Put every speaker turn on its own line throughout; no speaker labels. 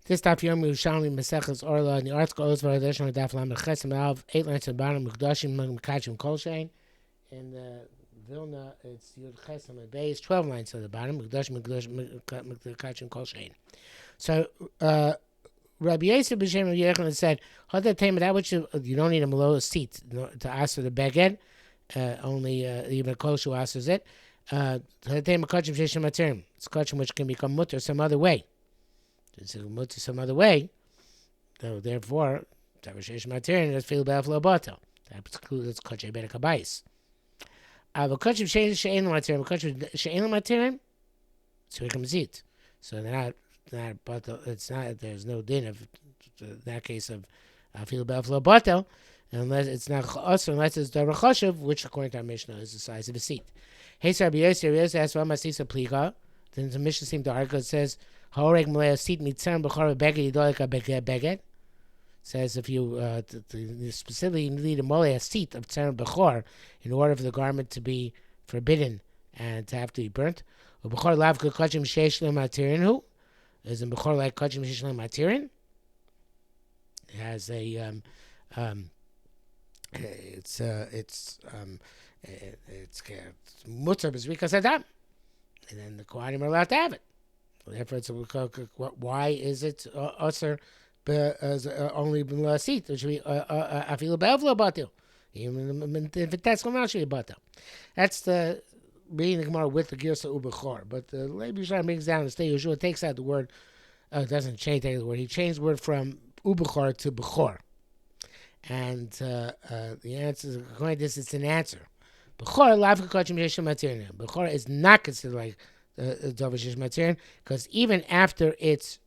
This daf Yom Yerushalmi Orlah, and the article goes for additional daf lam chesim av 8 lines at the bottom mukdashim mekachim kolshein. In the Vilna, it's Yud Chesim and Beis 12 lines at the bottom mukdashim mekachim kolshein. So Rabbi Yosef b'Shem Yechon said, that which you don't need a below seat to ask for the beged, only even a kosher who asks it. It's kachim which can become mutter some other way. It's mutter some other way. So therefore, Tavishesh Materin is feel bad for Lobato. That excludes kachim better kabais. But kachim she'en materin, kachim she'en materin, so it comes it. So they're not, but it's not. There's no din of in that case of feel bad for Lobato, unless it's not also unless it's the rachashav, which according to our Mishnah is the size of a seat. Hey, Rabbi Yosef asks, "What masisa plika?" Then the Mishnah seems to argue. It says, "Haoreg malei seat mitzam b'chor beged yidolika beged." Says if you specifically need a malei a seat of tzem b'chor in order for the garment to be forbidden and to have to be burnt. B'chor lav kachim sheish lo matirin hu is in b'chor like kachim sheish lo matirin. It has a it's mutzah b'zrikas adam, and then the kohanim are allowed to have it. Therefore, it's why is it usher only below a seat? It should be afilu be'evlo batil. Even if that's not should be batil. That's the reading the Gemara with the girsa ubechor. But the Levi Yishar brings down the state. Yeshua takes out the word. Doesn't change the word. He changed the word from ubechor to bechor. And the answer, according to this, it's an answer. Bechor is not considered like Dovish Materin, because even after it's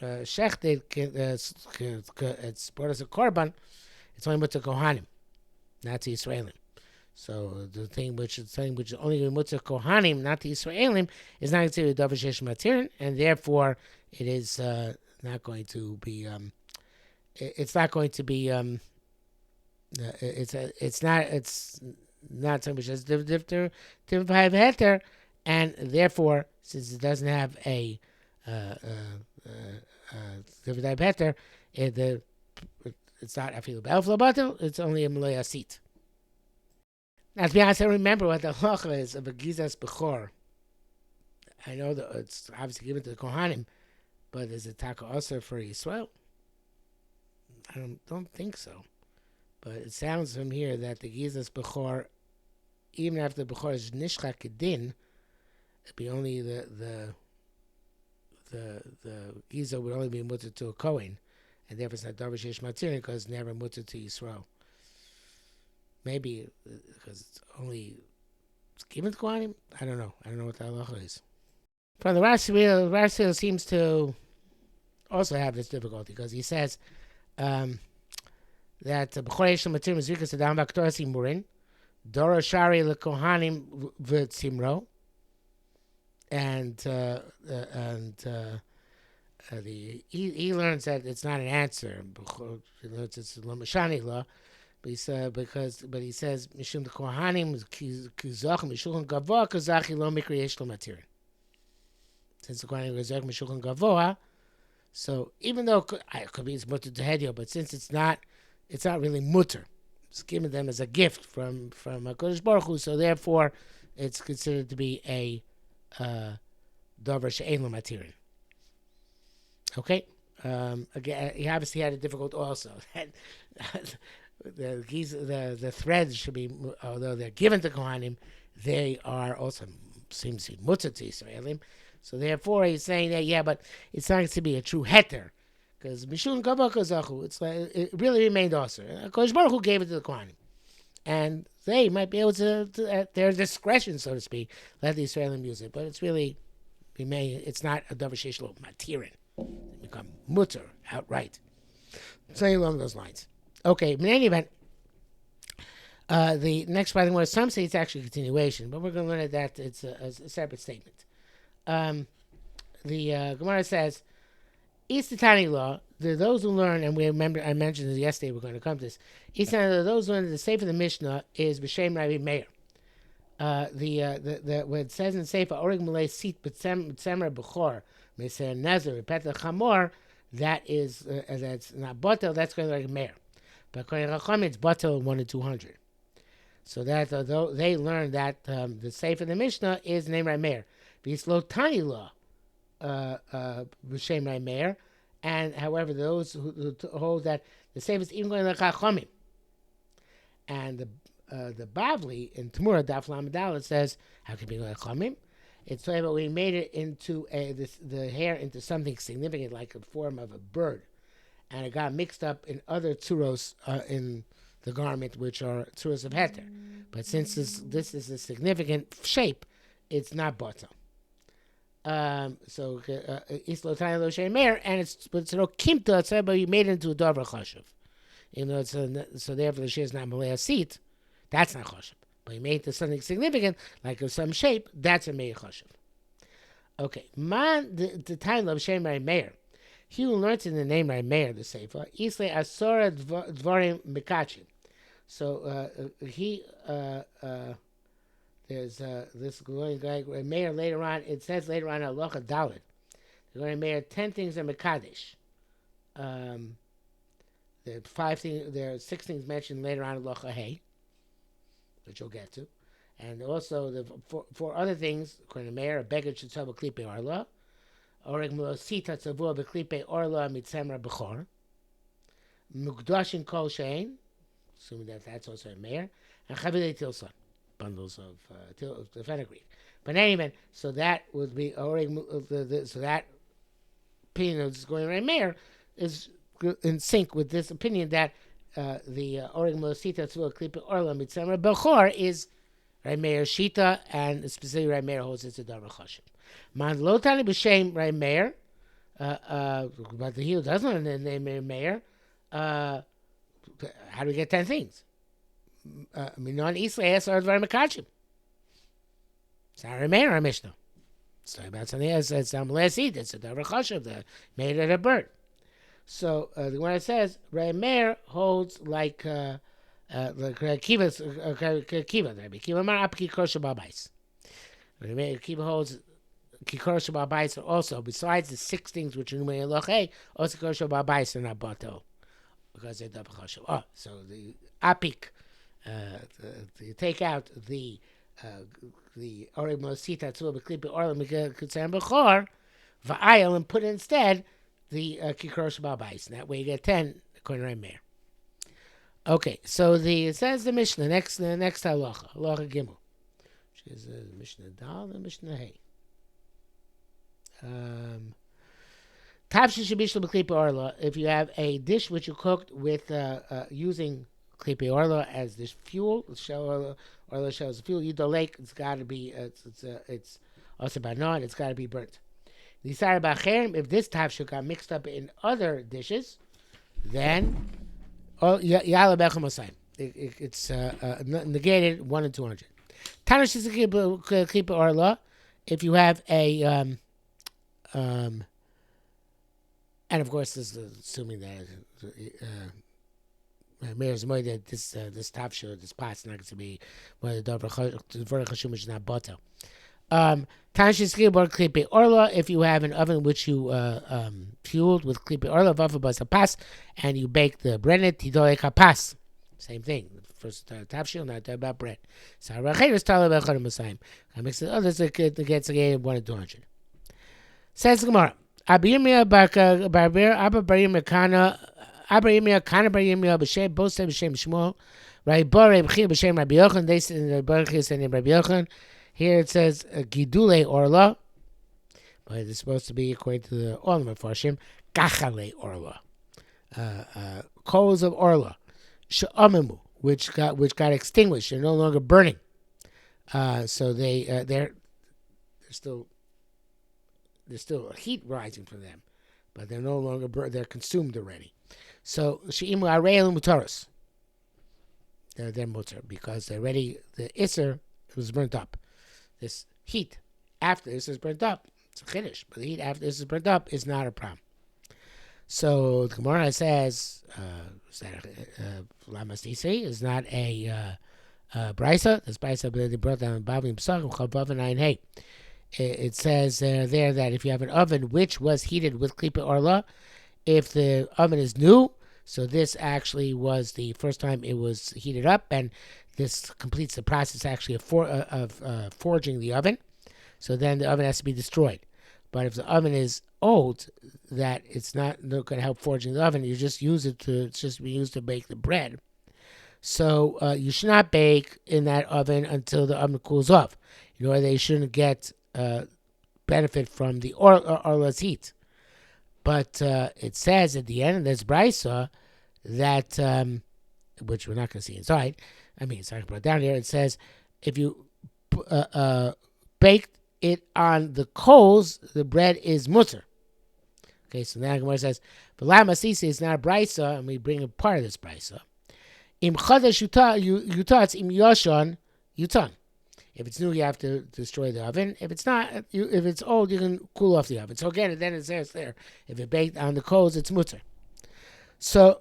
shechted, it's brought as a korban, it's only with the Kohanim, not the Israelim. So the thing which is only with the Kohanim, not the Israelim, is not considered Dovish Materin, and therefore it is not going to be. It's not going to be. It's not so much as different heter, and therefore, since it doesn't have a different heter, it's not afilu be'elflo batel. It's only a malay asit. Now, to be honest, I don't remember what the halacha is of a gizas bechor. I know that it's obviously given to the kohanim, but is it taka also for Yisrael? I don't think so. But it sounds from here that the gizas bechor, even after the bechor is nishchak kedin, it'd be only the giza would only be mutter to a kohen, and therefore it's not darvish yesh materin because it's never mutter to Yisrael. Maybe because it's given to kohanim. I don't know. I don't know what the halacha is. From the Rashi seems to also have this difficulty because he says. That b'chor yesh l'matir mizrikas adam v'aktoras imurin, dora shari lekohanim v'tzimro, and he learns that it's not an answer. He learns it's l'mashani law, but he says mishum the kohanim kizach mishulchan gavoa kazachi lo mikri yesh l'matir. Since the kohanim kizach mishulchan gavoa, so even though it could be it's mutter to hedio, but since it's not really mutter. It's given them as a gift from HaKadosh Baruch Hu, so therefore it's considered to be a davar she'ein lo matirin. Okay? Again, he obviously had it difficult also. the threads should be, although they're given to Kohanim, they are also, seems to be mutter to Israelim. So therefore he's saying that, but it's not going to be a true heter. Because Mishun Gavah Kazachu, it's like it really remained also. Kodesh Baruch Hu gave it to the Kohanim, and they might be able to at their discretion, so to speak, let the Israelim use it. But it's really it's not a davar sheish lo matirin. It become mutter outright. Something along those lines. Okay, in any event, the next part was some say it's actually a continuation, but we're going to learn that it's a separate statement. The Gemara says. Eastern law, those who learn, and we remember I mentioned this yesterday, we're going to come to this. Eastern law, those who learn the Sefer of the Mishnah is B'Shem Rabbi Meir. When it says in Sefer, Oreg Malay Sit B'Tzemer B'Chor, Meser Nezer, Repet Chamor, that is that's not batel. That's going like Meir. But according to Chacham, it's batel 1 in 200. So that although they learned that the Sefer in the Mishnah is named Meir. V'yislo tani law b'shem Meir. And however, those who hold that the Sefer is even going like Chachamim. And the Bavli in Tamura Daf Lamed Dalet says, how can it be like Chachamim? It's talking about we made it into the hair into something significant, like a form of a bird, and it got mixed up in other tzuros in the garment, which are tzuros of heter. But since this is a significant shape, it's not bottom. So islo tani lo shemer, and it's no kimta. It's but you made it into a davar chashuv. You know, so therefore the share is not malay seat. That's not chashuv. But you made it to something significant, like of some shape. That's a meir chashuv. Okay, man the time of Shem Meir. He who learns in the name Meir, the Sefer, Isle Asora Dvorim Mikachin. So there's this going guy Meir later on. It says later on Alocha Dalit. The going Meir 10 things are Mekadesh. There are 5 things. There are 6 things mentioned later on Alocha Hey, which you'll get to. And also the 4 other things, according to Meir, a beggar should sell a klipe orla, oreg melosita tzavua beklipe orla mitzemra bechor, mukdashin kol shein, assuming that's also a Meir, and chavilei tilson, bundles of the fenugreek. But anyway, so that would be oreg. So that opinion that's going right Meir is in sync with this opinion that the oreg melosita tzavua beklipe orla mitzemra bechor is Meir Shita, and specifically Meir holds it's a davar chashuv. Man lo tani b'shem Meir, but the Hebrew doesn't name Meir. How do we get 10 things? Minon Israel Esar Dvar Mekachim. It's not Meir our Mishnah. It's talking about something else. It's Amalesid. It's a davar chashuv. The made it a bird. So the one that says Meir holds like. Kiva mar ap kikor shababais. Kiva holds kikor shababais also. Besides the 6 things which are numei lochei, also kikor shababais are not bato because they're davar chashuv. Oh, so the apik, you take out the oreg mosita tzul beklipe orla mikutzam bechor va'ayel and put instead the kikor shababais. That way you get 10 according to Meir. Okay, so it says the Mishnah next halacha Gimel, which is Mishnah Dal and Mishnah Hey. Tavshin shebishlu b'klipe orla. If you have a dish which you cooked with using klipe orla as this fuel, orla shell as fuel, yidolek. It's got to be it's also banot. It's got to be burnt. Nisar b'acherim. If this tavshin got mixed up in other dishes, then it's negated 1 in 200. Tanash is klipa orla. If you have a and of course this is assuming that Meir's more that this tafsha, this pot's not going to be one of the davar chashuv, which is not butter. Tanash is klipa orla. If you have an oven which you fueled with klipe orla v'avabas hapas, and you bake the bread in it, tidolek hapas. Same thing. The first tafshil, not about bread. So rachir is talab echad masayim. I mix the others. It gets again 1 in 200. Says Gemara. Abiyimia barber Abba Barim Kana Abrahimia Kana Barimia b'shem both say b'shem Shmuel. Right, Borei b'chir b'shem Rabbi Yochanan. They say the Baruch say name Rabbi Yochanan. Here it says Gidule Orla, but it's supposed to be according to the Olam Mefarshim Kachale Orla, coals of Orla, She'amimu, which got extinguished. They're no longer burning. So they're still heat rising from them, but they're no longer they're consumed already. So She'imu Areil Mutaros. They're mutar because they're ready. The Isser was burnt up. This heat after this is burnt up, it's a chiddush, but the heat after this is burnt up is not a problem. So the Gemara says Lamastisi is not a brisa. This brisa they brought down Bavim Pesachim Chavav and Ayin Hey. It says there that if you have an oven which was heated with klipa orla, if the oven is new, so this actually was the first time it was heated up, and this completes the process actually of forging the oven. So then the oven has to be destroyed. But if the oven is old, that it's not going to help forging the oven. You just use it to, it's just be used to bake the bread. So you should not bake in that oven until the oven cools off. You know, they shouldn't get benefit from the orlah's heat. But it says at the end of this brisa that, which we're not going to see inside. I mean, it's not brought down here. It says if you bake it on the coals, the bread is mutter. Okay, so now Gemara says, "V'lama sisi is not a brisa," and we bring a part of this brisa. Im chadash yutatz im yoshan yutan. If it's new, you have to destroy the oven. If it's not, if it's old, you can cool off the oven. So again, then it says there, if it baked on the coals, it's mutter. So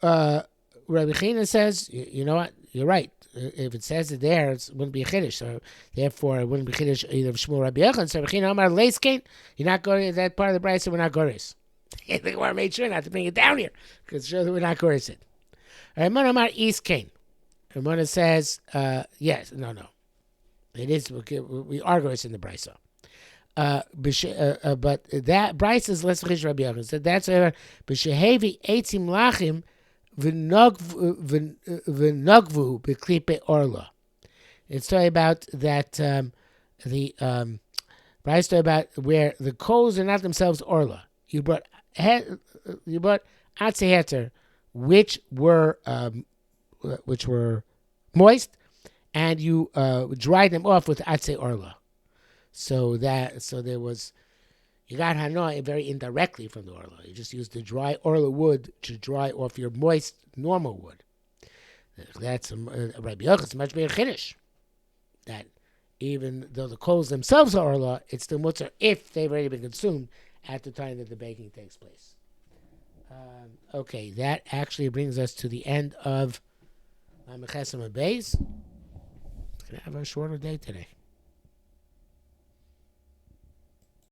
Rabbi China says, you know what? You're right. If it says it there, it wouldn't be a chiddush. So therefore, it wouldn't be chiddush either of Shmuel or Rabbi Yochanan. So Rabbi China Amar Leiskein, you're not going to that part of the bride, so we're not goris. The Gemara made sure not to bring it down here because sure that we're not goris it. Ramon Amar Iskein. Ramona says, yes, no. It is, we are goris in the brisa. But that brisa is less chish Rabbi Yochanan. So that's b'shehevi eitzim lachim v'nogvu b'klipe orla. It's talking about that the brisa story about where the coals are not themselves orla. You brought atzeheter, which were moist, and you dried them off with atze orla. So there was, you got hanoah very indirectly from the orla. You just used the dry orla wood to dry off your moist normal wood. That's Rabbi Yochanan, much better chiddush. That even though the coals themselves are orla, it's still mutzar if they've already been consumed at the time that the baking takes place. Okay, that actually brings us to the end of Mechesem Beis. We're going to have a shorter day today.